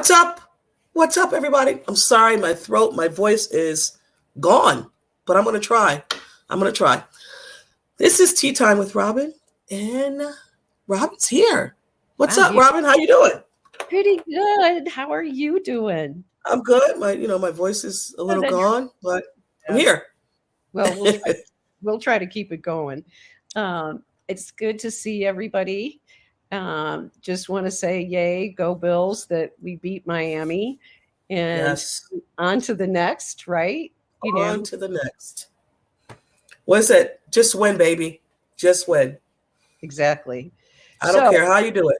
What's up? What's up, everybody? I'm sorry, my throat, my voice is gone, but I'm going to try. This is Tea Time with Robyn, and Robyn's here. What's up, Robyn? How you doing? Pretty good. How are you doing? I'm good. My voice is a little gone, but I'm here. Well, we'll try to keep it going. It's good to see everybody. Just want to say, yay, go Bills, that we beat Miami, and on to the next, right? On to the next. What's it? Just win, baby. Just win. Exactly. I don't care how you do it.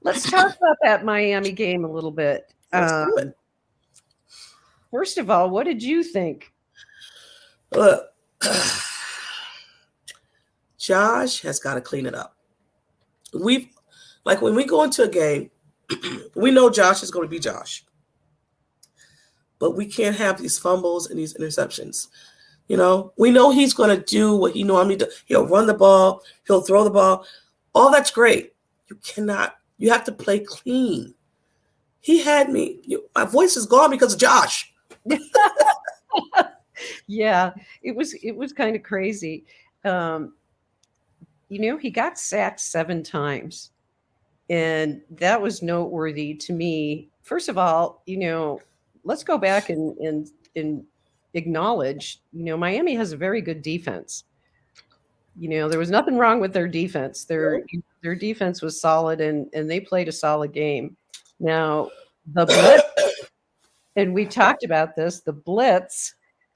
Let's talk about that Miami game a little bit. Let's do it. First of all, what did you think? Look, Josh has got to clean it up. When we go into a game, we know Josh is going to be Josh. But we can't have these fumbles and these interceptions. We know he's going to do what he normally does. He'll run the ball. He'll throw the ball. All that's great. You have to play clean. He had me. My voice is gone because of Josh. Yeah, it was kind of crazy. He got sacked 7 times. And that was noteworthy to me. First of all, let's go back and acknowledge, Miami has a very good defense. There was nothing wrong with their defense. Their defense was solid, and they played a solid game. Now, the blitz, and we talked about this, the blitz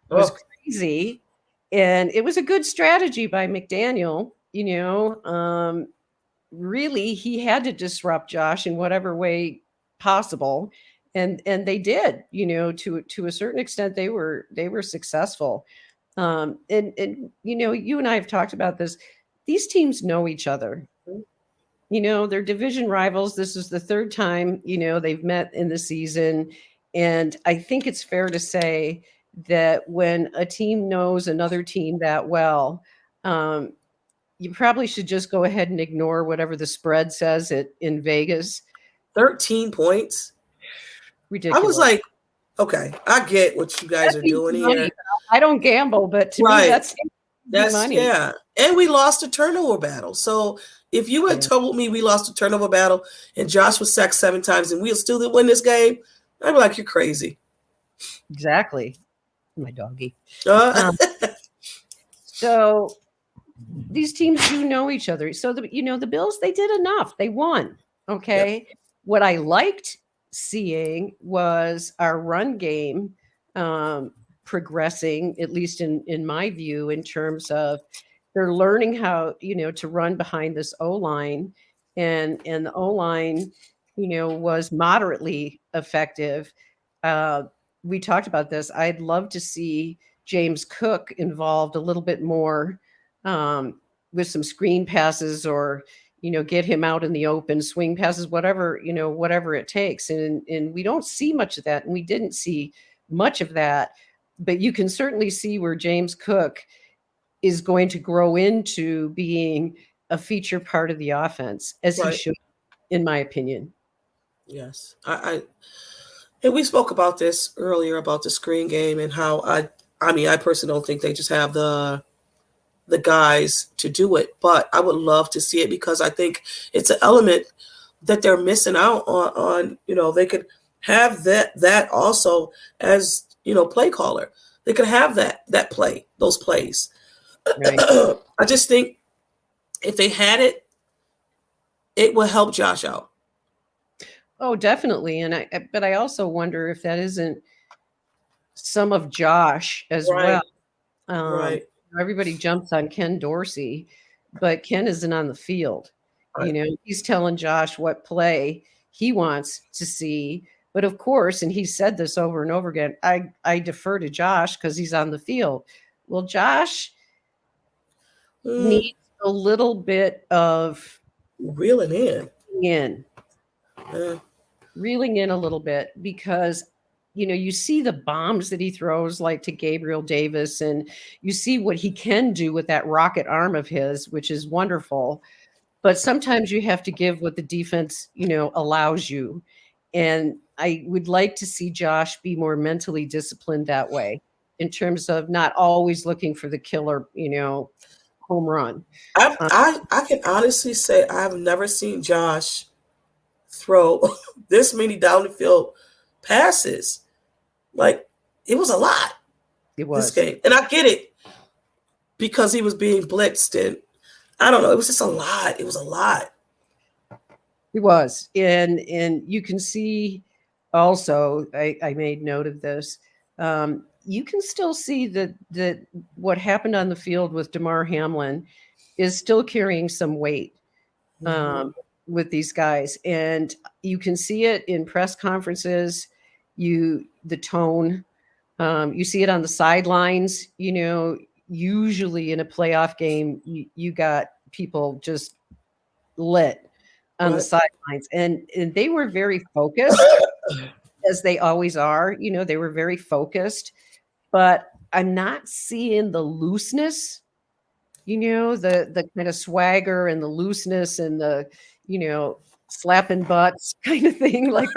was crazy, and it was a good strategy by McDaniel. Really, he had to disrupt Josh in whatever way possible. And they did, to a certain extent, they were successful. And you and I have talked about this. These teams know each other. They're division rivals. This is the 3rd time, they've met in the season. And I think it's fair to say that when a team knows another team that well, you probably should just go ahead and ignore whatever the spread says in Vegas. 13 points. Ridiculous. I was like, okay, I get what you guys are doing here. I don't gamble, but to me, that's money. Yeah. And we lost a turnover battle. So if you had told me we lost a turnover battle and Josh was sacked 7 times and we still didn't win this game, I'd be like, you're crazy. Exactly. My doggy. So these teams do know each other. So the Bills, they did enough. They won. Okay. Yep. What I liked seeing was our run game progressing, at least in my view, in terms of they're learning how, to run behind this O-line, and the O-line, was moderately effective. We talked about this. I'd love to see James Cook involved a little bit more with some screen passes, or get him out in the open, swing passes, whatever it takes. And we don't see much of that, and we didn't see much of that. But you can certainly see where James Cook is going to grow into being a feature part of the offense, as he should, in my opinion. Yes, and we spoke about this earlier about the screen game and how I personally don't think they just have the guys to do it, but I would love to see it because I think it's an element that they're missing out on. They could have that also as, play caller. They could have those plays. Right. I just think if they had it, it will help Josh out. Oh, definitely. But I also wonder if that isn't some of Josh as well. Right. Everybody jumps on Ken Dorsey, but Ken isn't on the field. Right. He's telling Josh what play he wants to see. But of course, and he said this over and over again, I defer to Josh because he's on the field. Well, Josh needs a little bit of reeling in a little bit, because you see the bombs that he throws, like to Gabriel Davis, and you see what he can do with that rocket arm of his, which is wonderful. But sometimes you have to give what the defense, allows you. And I would like to see Josh be more mentally disciplined that way, in terms of not always looking for the killer, home run. I can honestly say I've never seen Josh throw this many down the field passes. Like, it was a lot It this was. game. And I get it because he was being blitzed, and I don't know, it was just a lot. It was a lot. It was. And you can see also, I made note of this. You can still see that what happened on the field with Damar Hamlin is still carrying some weight with these guys. And you can see it in press conferences, the tone. You see it on the sidelines. Usually in a playoff game, you got people just lit on the Right. sidelines, and they were very focused, as they always are. They were very focused, but I'm not seeing the looseness, the kind of swagger and the looseness and the, slapping butts kind of thing, like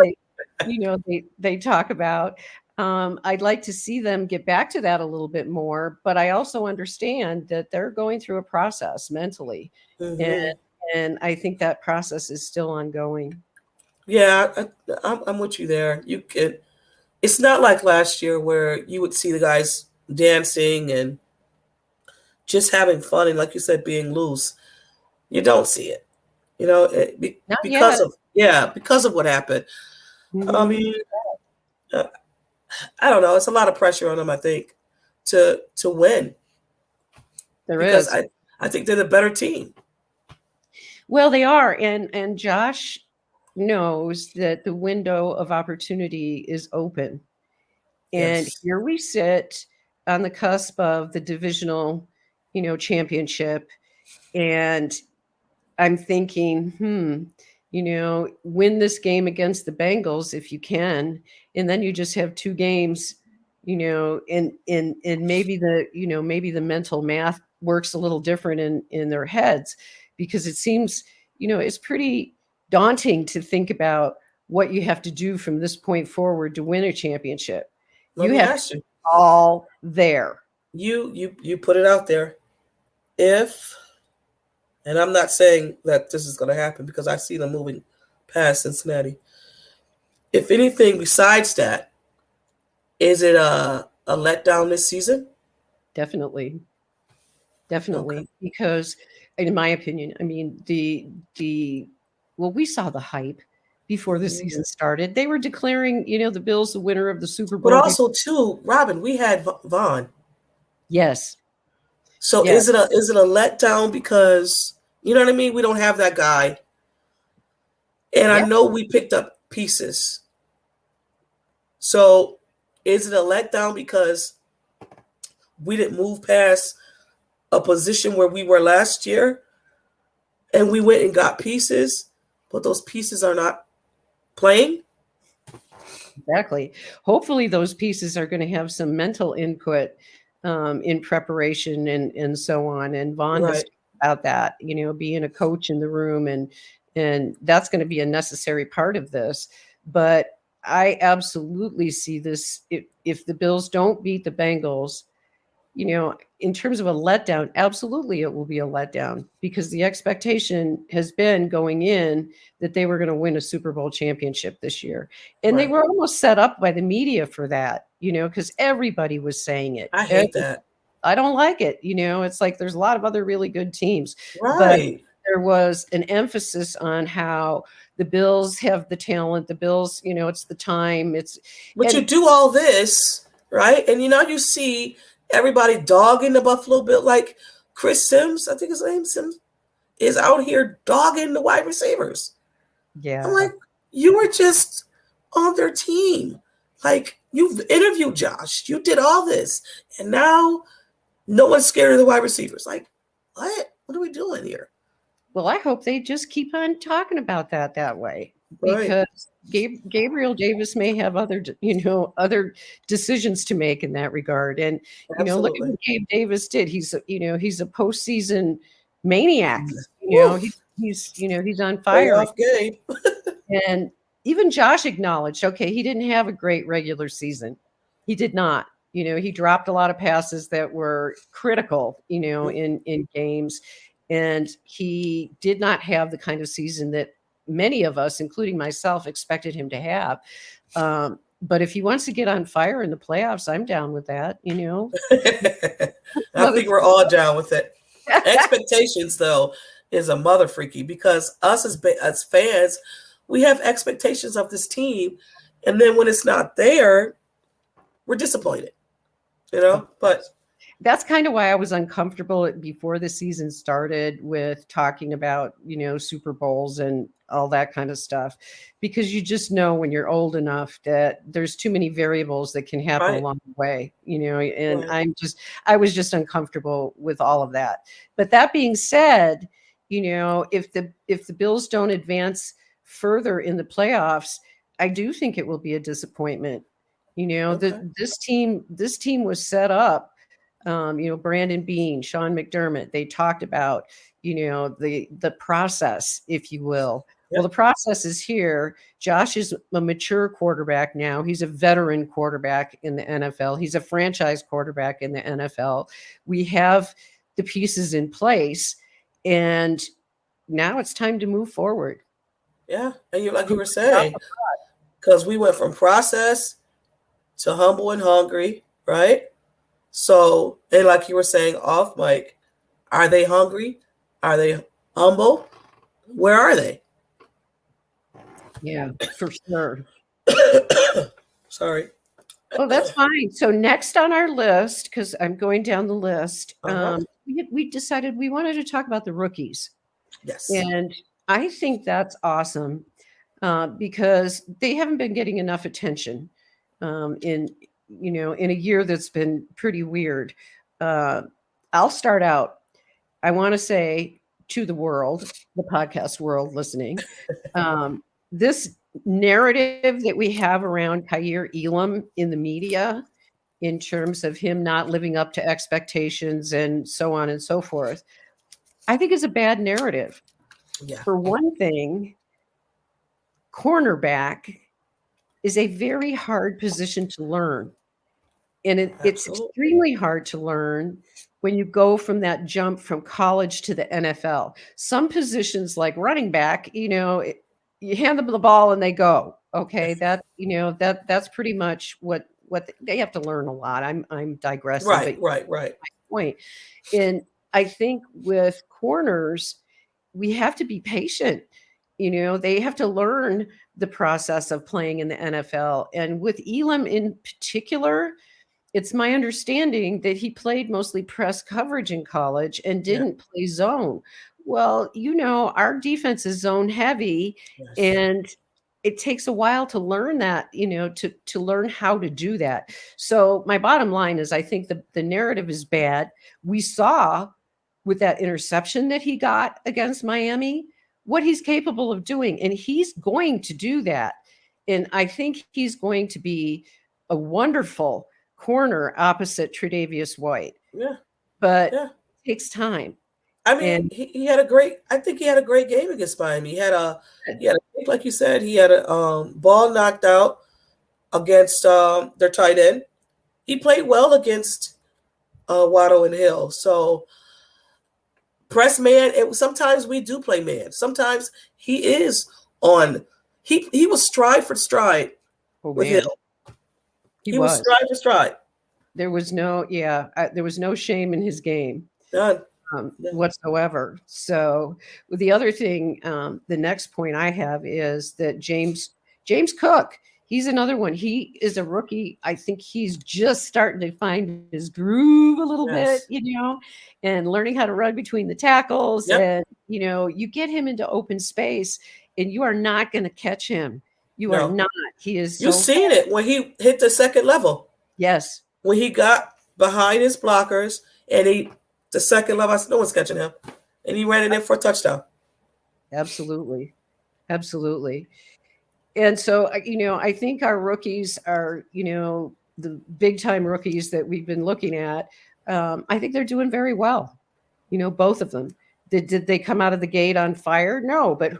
they talk about. I'd like to see them get back to that a little bit more, but I also understand that they're going through a process mentally, and Mm-hmm. I think that process is still ongoing. Yeah, I'm with you there. You can. It's not like last year where you would see the guys dancing and just having fun, and like you said, being loose. You don't see it. Not Because yet. of what happened. I Mhm. mean, uh, I don't know. It's a lot of pressure on them, I think, to win, There because is. I think they're the better team. Well, they are, and Josh knows that the window of opportunity is open. And Yes. here we sit on the cusp of the divisional, championship. And I'm thinking, win this game against the Bengals if you can, and then you just have two games, and maybe the mental math works a little different in their heads, because it seems, it's pretty daunting to think about what you have to do from this point forward to win a championship. Let You me have to ask be you. all there. You put it out there. If, and I'm not saying that this is going to happen because I see them moving past Cincinnati. If anything besides that, is it a letdown this season? Definitely. Okay. Definitely, because in my opinion, I mean, well, we saw the hype before the Mhm. season started. They were declaring, the Bills the winner of the Super But Bowl. also too, Robyn, we had Vaughn. Yes, So yes, is it a letdown because you know what I mean? We don't have that guy, and I yeah. know we picked up pieces. So is it a letdown because we didn't move past a position where we were last year, and we went and got pieces, but those pieces are not playing? Exactly. Hopefully, those pieces are going to have some mental input in preparation and so on. And Vaughn has Right. talked about that, being a coach in the room, and that's going to be a necessary part of this. But I absolutely see this. If the Bills don't beat the Bengals, in terms of a letdown, absolutely it will be a letdown, because the expectation has been going in that they were going to win a Super Bowl championship this year. And they Right. were almost set up by the media for that, because everybody was saying it. I hate that. I don't like it. It's like there's a lot of other really good teams, but Right. there was an emphasis on how the Bills have the talent, the Bills, it's the time, But you and do all this, right? And you see everybody dogging the Buffalo Bill, like Chris Sims, I think his name Sims, is out here dogging the wide receivers. I'm yeah. like, you were just on their team. Like, you've interviewed Josh, you did all this, and now no one's scared of the wide receivers. Like, what? What are we doing here? Well, I hope they just keep on talking about that way, Right. because Gabriel Davis may have other decisions to make in that regard. And look at Absolutely. what Gabe Davis did. He's a postseason maniac. Woo. He's on fire, Playoff game. and even Josh acknowledged, okay, he didn't have a great regular season. He did not. He dropped a lot of passes that were critical, in games. And he did not have the kind of season that many of us, including myself, expected him to have. But if he wants to get on fire in the playoffs, I'm down with that, I think we're all down with it. Expectations, though, is a mother freaky, because us as fans, we have expectations of this team, and then when it's not there, we're disappointed. But that's kind of why I was uncomfortable before the season started with talking about, Super Bowls and all that kind of stuff, because you just know when you're old enough that there's too many variables that can happen right. along the way, and Right. I was just uncomfortable with all of that. But that being said, if the Bills don't advance further in the playoffs, I do think it will be a disappointment. Okay. This team was set up. Brandon Beane, Sean McDermott, they talked about, the process, if you will. Yep. Well, the process is here. Josh is a mature quarterback now. He's a veteran quarterback in the NFL. He's a franchise quarterback in the NFL. We have the pieces in place, and now it's time to move forward. Yeah, and like you were saying, because we went from process to humble and hungry, right? So, and like you were saying off mic, are they hungry? Are they humble? Where are they? Yeah, for sure. Sorry. Oh, that's fine. So next on our list, because I'm going down the list, we decided we wanted to talk about the rookies. Yes. And I think that's awesome because they haven't been getting enough attention in a year that's been pretty weird. I'll start out. I want to say to the world, the podcast world listening, this narrative that we have around Kaiir Elam in the media, in terms of him not living up to expectations and so on and so forth, I think is a bad narrative. Yeah. For one thing, cornerback is a very hard position to learn. And it's extremely hard to learn when you go from that jump from college to the NFL. Some positions like running back, you hand them the ball and they go. Okay, that's pretty much what they have to learn a lot. I'm digressing. Right. My point. And I think with corners, we have to be patient. They have to learn the process of playing in the NFL. And with Elam in particular, it's my understanding that he played mostly press coverage in college and didn't play zone. Well, our defense is zone heavy, and it takes a while to learn that, to learn how to do that. So my bottom line is I think the narrative is bad. We saw with that interception that he got against Miami what he's capable of doing, and he's going to do that. And I think he's going to be a wonderful corner opposite Tre'Davious White. Yeah. But it takes time. I mean, he had a great game against Miami. He had a like you said, he had a ball knocked out against their tight end. He played well against Waddle and Hill. So press man, sometimes we do play man. Sometimes he is on. He was stride for stride with Hill. He was stride for stride. There was no shame in his game. None. Whatsoever. So the other thing, the next point I have is that James Cook, he's another one. He is a rookie. I think he's just starting to find his groove a little bit, and learning how to run between the tackles. And, you get him into open space and you are not going to catch him. You are not. He is. You've seen it when he hit the second level. Yes. When he got behind his blockers and the second level, I said, no one's catching him. And he ran it in for a touchdown. Absolutely. Absolutely. And so, I think our rookies are, the big time rookies that we've been looking at. I think they're doing very well. Both of them. Did they come out of the gate on fire? No, but,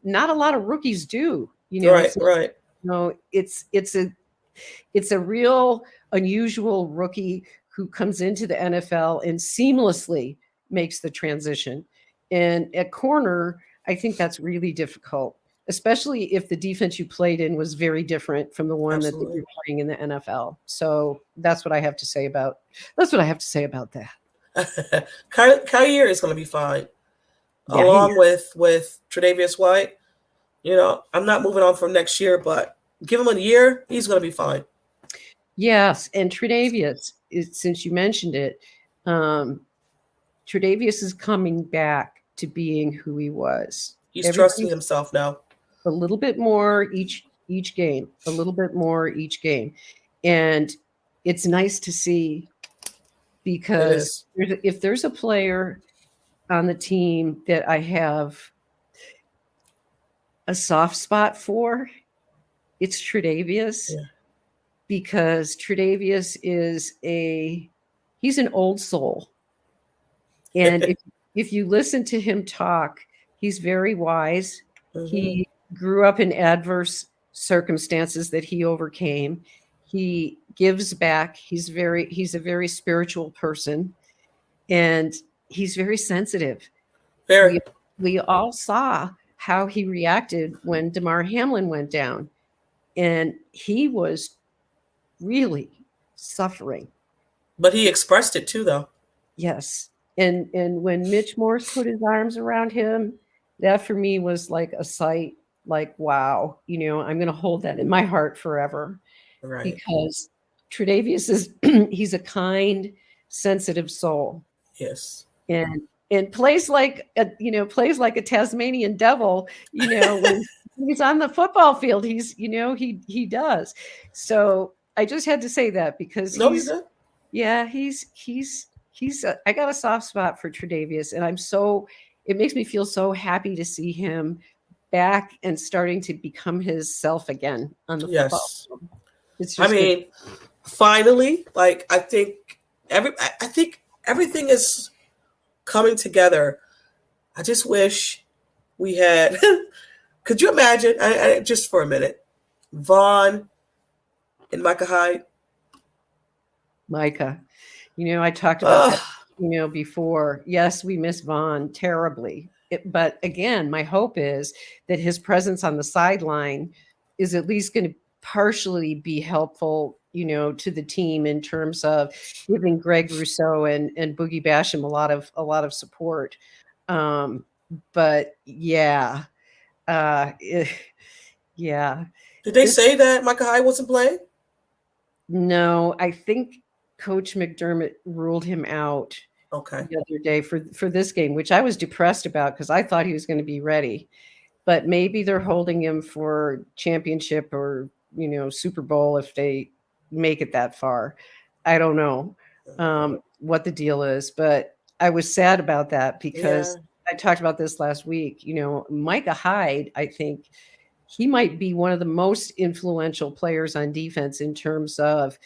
not a lot of rookies do. Right, right. It's a real unusual rookie who comes into the NFL and seamlessly makes the transition. And at corner, I think that's really difficult, especially if the defense you played in was very different from the one that Absolutely. you're playing in the NFL. So that's what I have to say about that. Kyrie is going to be fine, Yeah, he along with Tre'Davious White. I'm not moving on from next year, but give him a year, he's going to be fine. Yes, and Tre'Davious, since you mentioned it, Tre'Davious is coming back to being who he was. He's trusting himself now. A little bit more each game, a little bit more each game, and it's nice to see, because if there's a player on the team that I have a soft spot for, it's Tre'Davious. Yeah. Because Tre'Davious he's an old soul. And if you listen to him talk, he's very wise. Mm-hmm. He grew up in adverse circumstances that he overcame. He gives back. He's a very spiritual person, and he's very sensitive. Very. We all saw how he reacted when Damar Hamlin went down, and he was really suffering. But he expressed it too, though. Yes. And when Mitch Morse put his arms around him, that for me was like a sight, like, wow, I'm going to hold that in my heart forever. Right. Because Tre'Davious he's a kind, sensitive soul. Yes. And plays like a Tasmanian devil, when he's on the football field, he does. So I just had to say that, because I got a soft spot for Tre'Davious, and it makes me feel so happy to see him back and starting to become his self again on the football field. It's just finally, like, I think everything is coming together. I just wish we had. Could you imagine? Just for a minute, Vaughn and Micah Hyde. Micah, I talked about that, before. Yes, we miss Vaughn terribly. But again, my hope is that his presence on the sideline is at least going to partially be helpful, to the team in terms of giving Greg Rousseau and Boogie Basham a lot of support. But yeah. Yeah. Did they say that Micah Hyde wasn't playing? No, I think Coach McDermott ruled him out the other day for this game, which I was depressed about, because I thought he was going to be ready. But maybe they're holding him for championship or, Super Bowl if they make it that far. I don't know what the deal is, but I was sad about that, because I talked about this last week. Micah Hyde, I think he might be one of the most influential players on defense in terms of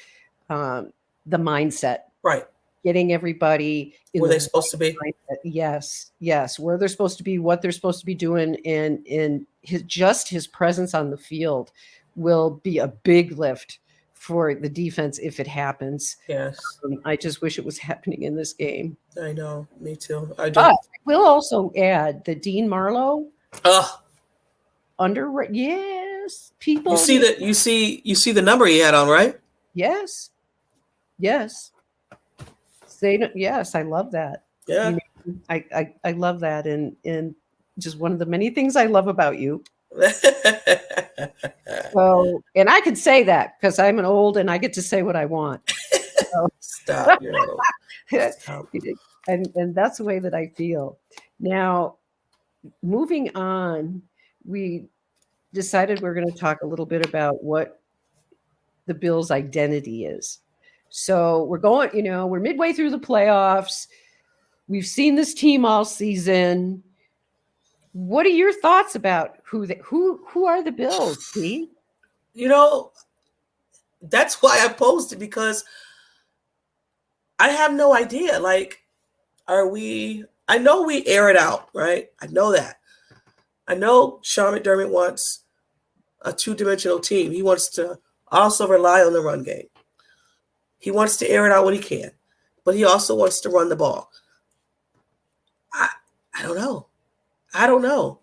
the mindset. Right. Getting everybody in where they're supposed to be. Mindset. Yes. Where they're supposed to be, what they're supposed to be doing. And his presence on the field will be a big lift for the defense if it happens. Yes. I just wish it was happening in this game. I know. Me too. I do. But I will also add the Dean Marlowe. Yes, people. You see the number he had on, right? Yes. Yes, I love that. Yeah, I love that, and just one of the many things I love about you. So, and I could say that because I'm an old and I get to say what I want. So. Stop. Stop. And that's the way that I feel. Now, moving on, we decided we're going to talk a little bit about what the Bills' identity is. So we're midway through the playoffs. We've seen this team all season. What are your thoughts about who are the Bills, Steve? That's why I posed it, because I have no idea. Like, I know we air it out, right? I know that. I know Sean McDermott wants a two-dimensional team. He wants to also rely on the run game. He wants to air it out when he can, but he also wants to run the ball. I don't know. I don't know.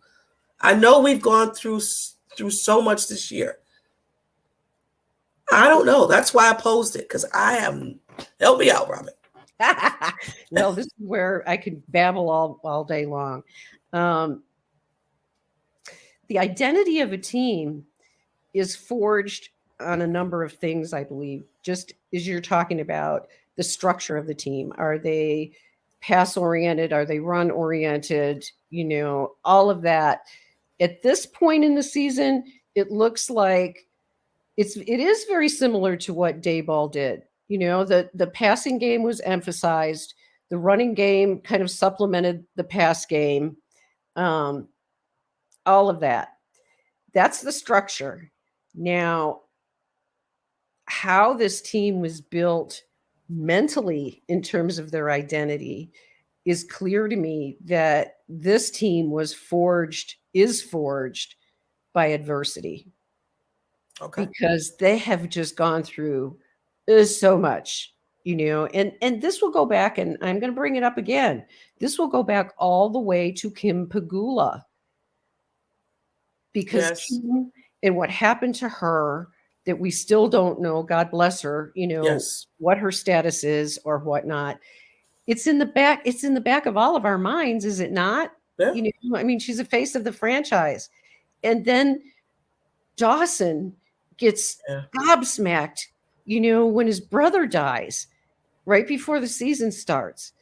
I know we've gone through so much this year. I don't know. That's why I posed it, because I am. Help me out, Robyn. Well, this is where I could babble all day long. The identity of a team is forged on a number of things, I believe, just as you're talking about the structure of the team. Are they pass oriented? Are they run oriented? All of that. At this point in the season, it looks like it is very similar to what Daboll did. The passing game was emphasized. The running game kind of supplemented the pass game. All of that. That's the structure. Now, how this team was built mentally in terms of their identity is clear to me that this team is forged by adversity. Okay. Because they have just gone through so much, and this will go back, and I'm going to bring it up again. This will go back all the way to Kim Pegula, because Yes. Kim and what happened to her that we still don't know, God bless her, Yes. what her status is or whatnot. It's in the back of all of our minds, is it not? Yeah. She's a face of the franchise. And then Dawson gets gobsmacked, when his brother dies right before the season starts.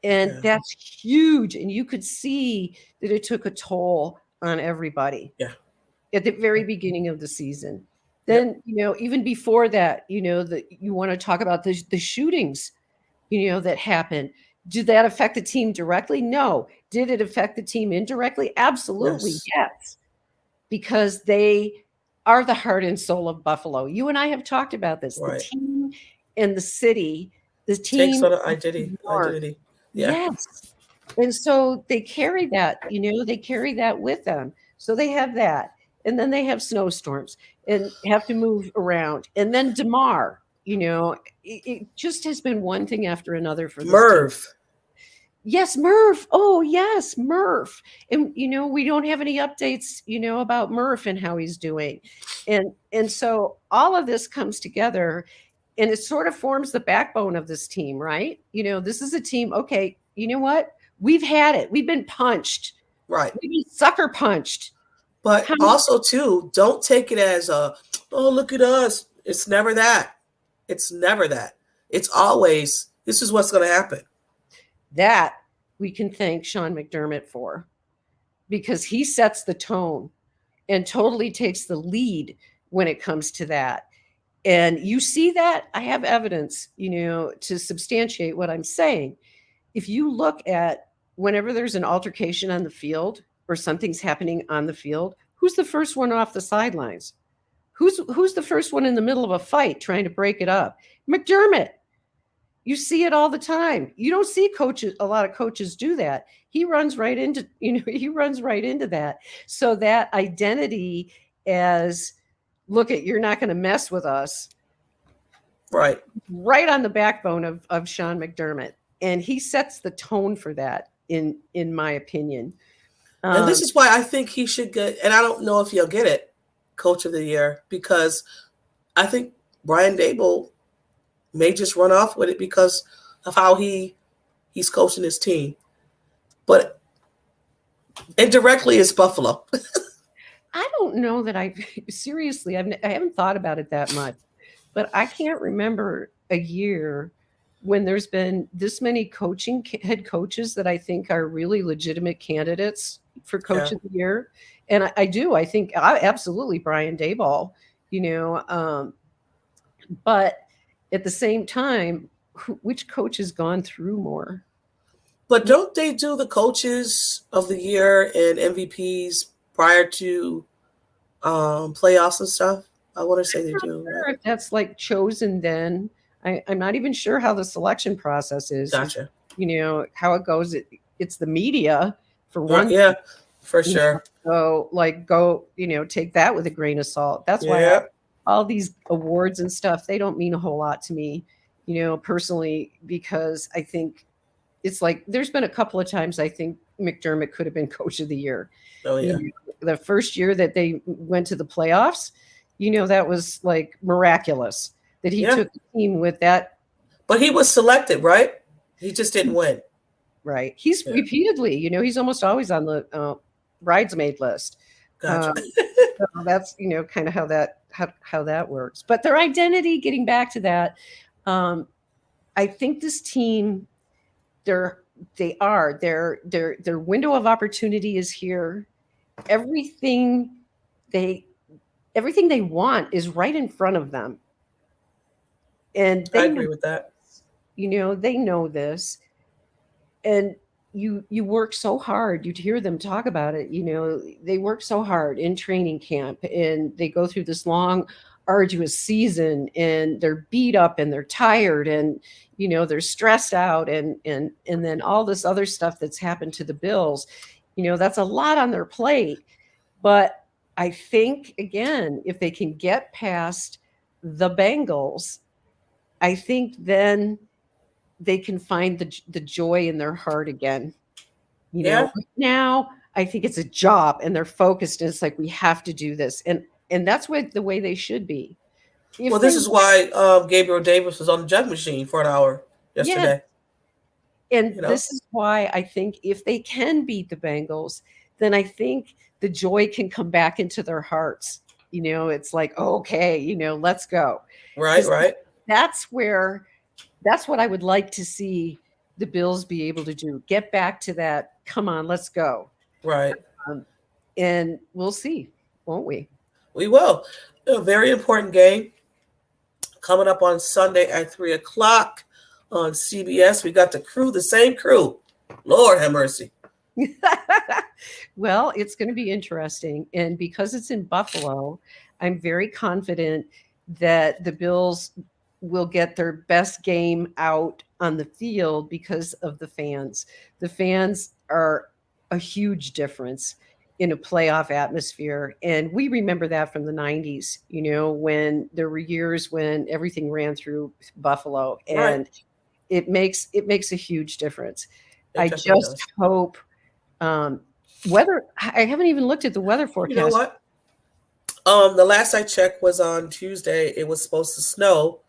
And that's huge. And you could see that it took a toll on everybody. Yeah. At the very beginning of the season. Then, even before that, that you want to talk about the shootings, that happened. Did that affect the team directly? No. Did it affect the team indirectly? Absolutely, yes. Because they are the heart and soul of Buffalo. You and I have talked about this. Right. The team and the city, the team takes on an identity. Yeah. Yes. And so they carry that, they carry that with them. So they have that. And then they have snowstorms and have to move around. And then DeMar, it just has been one thing after another for this Merv. team. Yes, Murph. Oh, yes, Murph. And, we don't have any updates, about Murph and how he's doing. And so all of this comes together, and it sort of forms the backbone of this team, right? This is a team, okay, you know what? We've had it. We've been punched. Right. We've been sucker punched. But also, too, don't take it as oh, look at us. It's never that. It's never that. It's always, this is what's going to happen. That we can thank Sean McDermott for, because he sets the tone and totally takes the lead when it comes to that. And you see that. I have evidence, to substantiate what I'm saying. If you look at whenever there's an altercation on the field or something's happening on the field, who's the first one off the sidelines? Who's the first one in the middle of a fight trying to break it up? McDermott. You see it all the time. You don't see a lot of coaches do that. He runs right into that. So that identity as, look, you're not going to mess with us. Right. Right on the backbone of Sean McDermott. And he sets the tone for that, in my opinion. And this is why I think he should get, and I don't know if he'll get it, Coach of the Year, because I think Brian Daboll may just run off with it because of how he's coaching his team. But indirectly, it's Buffalo. I don't know that I haven't thought about it that much, but I can't remember a year when there's been this many head coaches that I think are really legitimate candidates for Coach of the Year. And I think absolutely Brian Daboll, but at the same time, which coach has gone through more? But don't they do the Coaches of the Year and MVPs prior to playoffs and stuff? I want to say they do. Sure, if that's like chosen then. I'm not even sure how the selection process is. Gotcha. How it goes. It's the media for one. Yeah. For sure. So go, take that with a grain of salt. That's why Yeah. all these awards and stuff, they don't mean a whole lot to me, personally, because I think it's like there's been a couple of times I think McDermott could have been coach of the year. Oh yeah. The first year that they went to the playoffs, that was like miraculous that he took the team with that. But he was selected, right? He just didn't win. Right. He's repeatedly, he's almost always on the bridesmaid list. Gotcha. So that's, kind of how that works. But their identity, getting back to that, I think this team, their window of opportunity is here. Everything they want is right in front of them. And I agree with that. They know this. And you work so hard. You'd hear them talk about it. They work so hard in training camp, and they go through this long, arduous season, and they're beat up and they're tired, and they're stressed out, and then all this other stuff that's happened to the Bills. That's a lot on their plate. But I think, again, if they can get past the Bengals, I think then they can find the joy in their heart again. Now I think it's a job, and they're focused, and it's like, we have to do this. And that's the way they should be. This is why Gabriel Davis was on the jug machine for an hour yesterday. Yeah. And this is why I think if they can beat the Bengals, then I think the joy can come back into their hearts. It's like, okay, let's go. Right. That's what I would like to see the Bills be able to do. Get back to that. Come on, let's go. Right. And we'll see, won't we? We will. A very important game coming up on Sunday at 3:00 on CBS. We got the same crew. Lord have mercy. Well, it's going to be interesting. And because it's in Buffalo, I'm very confident that the Bills will get their best game out on the field because of the fans. The fans are a huge difference in a playoff atmosphere. And we remember that from the 90s, when there were years when everything ran through Buffalo, and it makes a huge difference. I just hope weather. I haven't even looked at the weather forecast. You know what? The last I checked was on Tuesday. It was supposed to snow.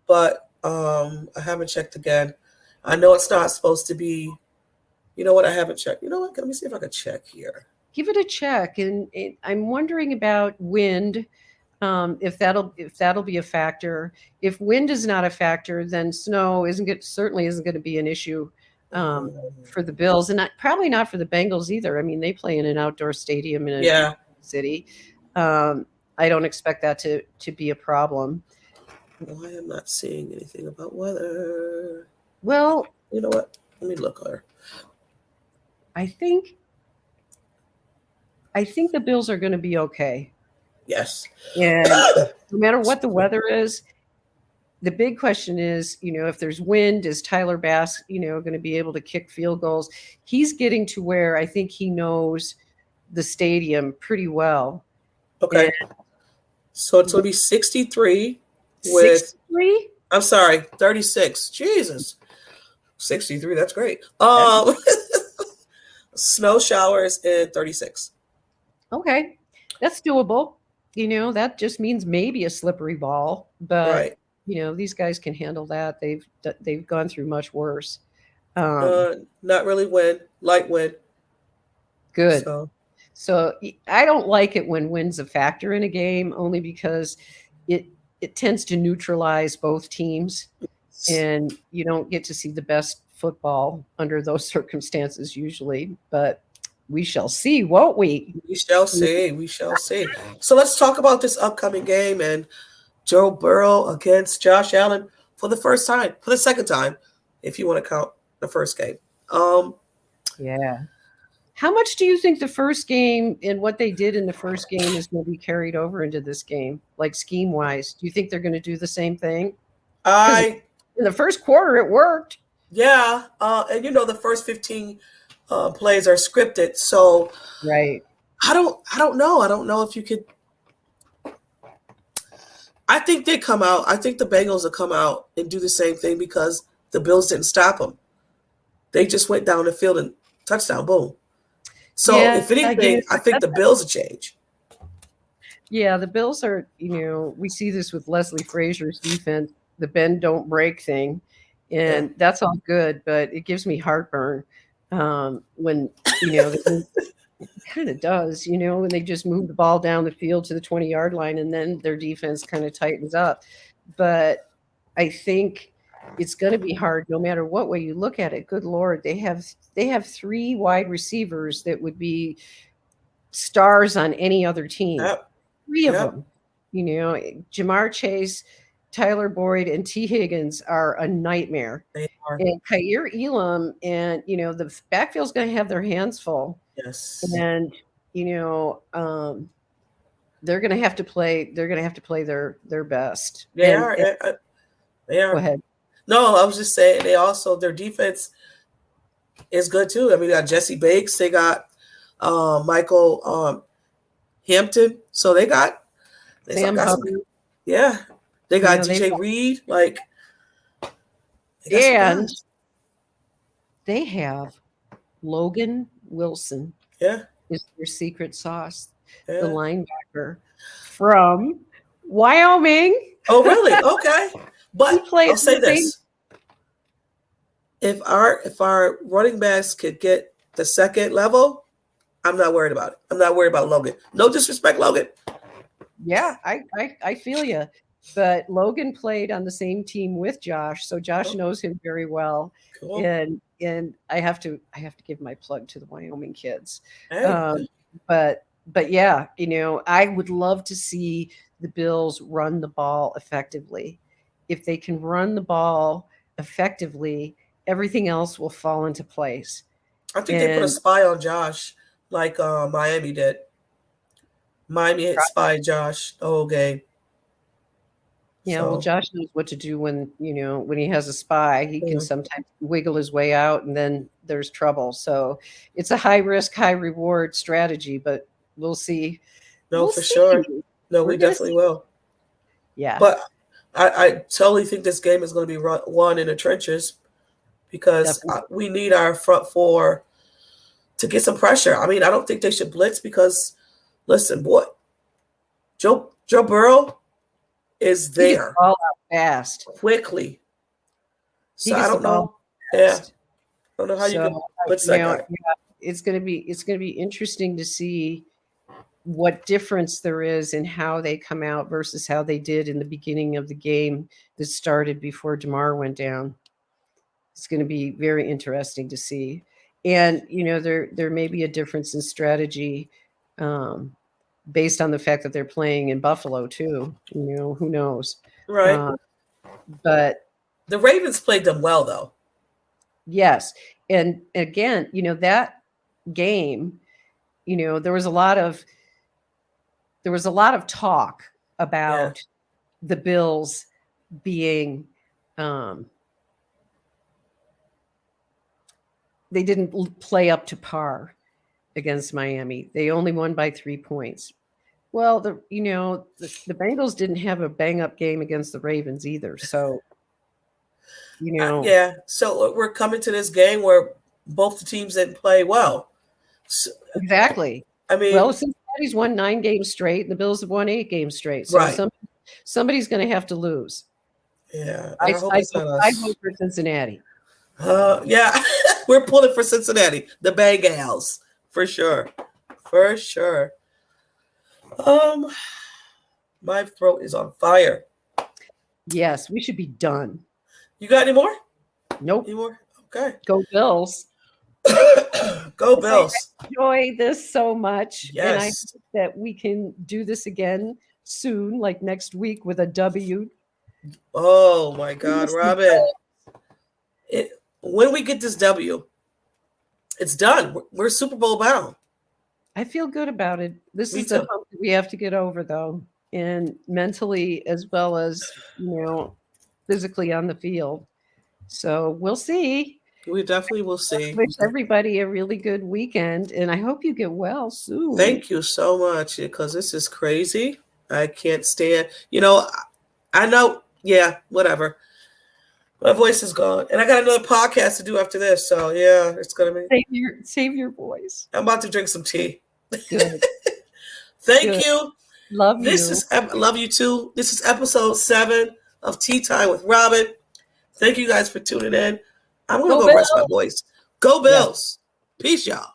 But I haven't checked again. I know it's not supposed to be. You know what? I haven't checked. You know what? Let me see if I can check here. Give it a check, and I'm wondering about wind. If that'll be a factor. If wind is not a factor, then snow certainly isn't going to be an issue for the Bills, and probably not for the Bengals either. I mean, they play in an outdoor stadium in a city. I don't expect that to be a problem. No, I am not seeing anything about weather. Well, you know what? Let me look there. I think the Bills are going to be okay. Yes. And no matter what the weather is, the big question is, if there's wind, is Tyler Bass, going to be able to kick field goals? He's getting to where I think he knows the stadium pretty well. Okay. So it's going to be 63. 63? I'm sorry, 36. Jesus. 63, that's great. Snow showers and 36. Okay. That's doable. That just means maybe a slippery ball, but these guys can handle that. They've gone through much worse. Not really wind, light wind. Good. So I don't like it when wind's a factor in a game, only because it tends to neutralize both teams, and you don't get to see the best football under those circumstances usually. But we shall see, won't we? We shall see. We shall see. So let's talk about this upcoming game and Joe Burrow against Josh Allen for the second time, if you want to count the first game. Yeah. How much do you think the first game and what they did in the first game is going to be carried over into this game, like scheme-wise? Do you think they're going to do the same thing? In the first quarter, it worked. Yeah. And the first 15 plays are scripted. So Right. I don't know. I don't know if you could. I think they come out. I think the Bengals will come out and do the same thing because the Bills didn't stop them. They just went down the field and touchdown, boom. So Yeah, if anything, I think the Bills will change. yeah, the Bills are, we see this with Leslie Frazier's defense, the bend don't break thing, Yeah. and that's all good, but it gives me heartburn when it kind of does, when they just move the ball down the field to the 20-yard line and then their defense kind of tightens up. But I think it's going to be hard no matter what way you look at it. Good Lord, they have 3 wide receivers that would be stars on any other team. Yep. 3 of Yep. them. Jamar Chase, Tyler Boyd, and T. Higgins are a nightmare. They are. And Kaiir Elam and the backfield's going to have their hands full. Yes. And they're going to have to play. They're going to have to play their best. They are. They are. Go ahead. No, I was just saying they also their defense is good too. I mean, they got Jesse Bates. They got Michael Hampton. So they got Sam Hubbard. Yeah, they got DJ Reed. Like, and they have Logan Wilson. Yeah, is their secret sauce. Yeah. The linebacker from Wyoming. Oh, really? Okay. But I'll say this: if our running backs could get the second level, I'm not worried about it. I'm not worried about Logan. No disrespect, Logan. Yeah, I feel you. But Logan played on the same team with Josh, so Josh knows him very well. Cool. And I have to give my plug to the Wyoming kids. Hey. But yeah, I would love to see the Bills run the ball effectively. If they can run the ball effectively, everything else will fall into place. I think they put a spy on Josh like Miami did. Miami had spied Josh the whole game. Yeah, well, Josh knows what to do when he has a spy. He can sometimes wiggle his way out, and then there's trouble. So it's a high risk, high reward strategy, but we'll see. No, for sure. No, we definitely will. Yeah. But I totally think this game is going to be won in the trenches because we need our front four to get some pressure. I mean, I don't think they should blitz because, listen, boy, Joe Burrow is there all out fast quickly. So I don't know. Yeah, I don't know how you can blitz that guy. Yeah, it's going to be interesting to see what difference there is in how they come out versus how they did in the beginning of the game that started before DeMar went down. It's going to be very interesting to see. And, there may be a difference in strategy based on the fact that they're playing in Buffalo too. Who knows? Right. But the Ravens played them well, though. Yes. And again, that game, there was a lot of talk about the Bills being they didn't play up to par against Miami. They only won by 3 points. Well, the Bengals didn't have a bang up game against the Ravens either. So, yeah. So we're coming to this game where both the teams didn't play well. So, exactly. I mean, Cincinnati's won 9 games straight, and the Bills have won 8 games straight. So somebody's going to have to lose. Yeah, I vote for Cincinnati. Yeah, we're pulling for Cincinnati, the Bengals, for sure. My throat is on fire. Yes, we should be done. You got any more? Nope. Any more? Okay. Go Bills. Go Bills. I enjoy this so much. Yes. And I hope that we can do this again soon, like next week with a W. Oh my God, Robyn. When we get this W, it's done. We're Super Bowl bound. I feel good about it. This is the hump that we have to get over, though, and mentally as well as physically on the field. So we'll see. We definitely will I see. wish everybody a really good weekend, and I hope you get well soon. Thank you so much because this is crazy. I can't stand. You know, I know. Yeah, whatever. My voice is gone, and I got another podcast to do after this. So yeah, it's gonna be. Save your voice. I'm about to drink some tea. Good. Thank Good. you. Love This you. is love you too. This is episode 7 of Tea Time with Robyn. Thank you guys for tuning in. I'm gonna Go go rest my Bills. voice. Go Yes. Bills. Peace, y'all.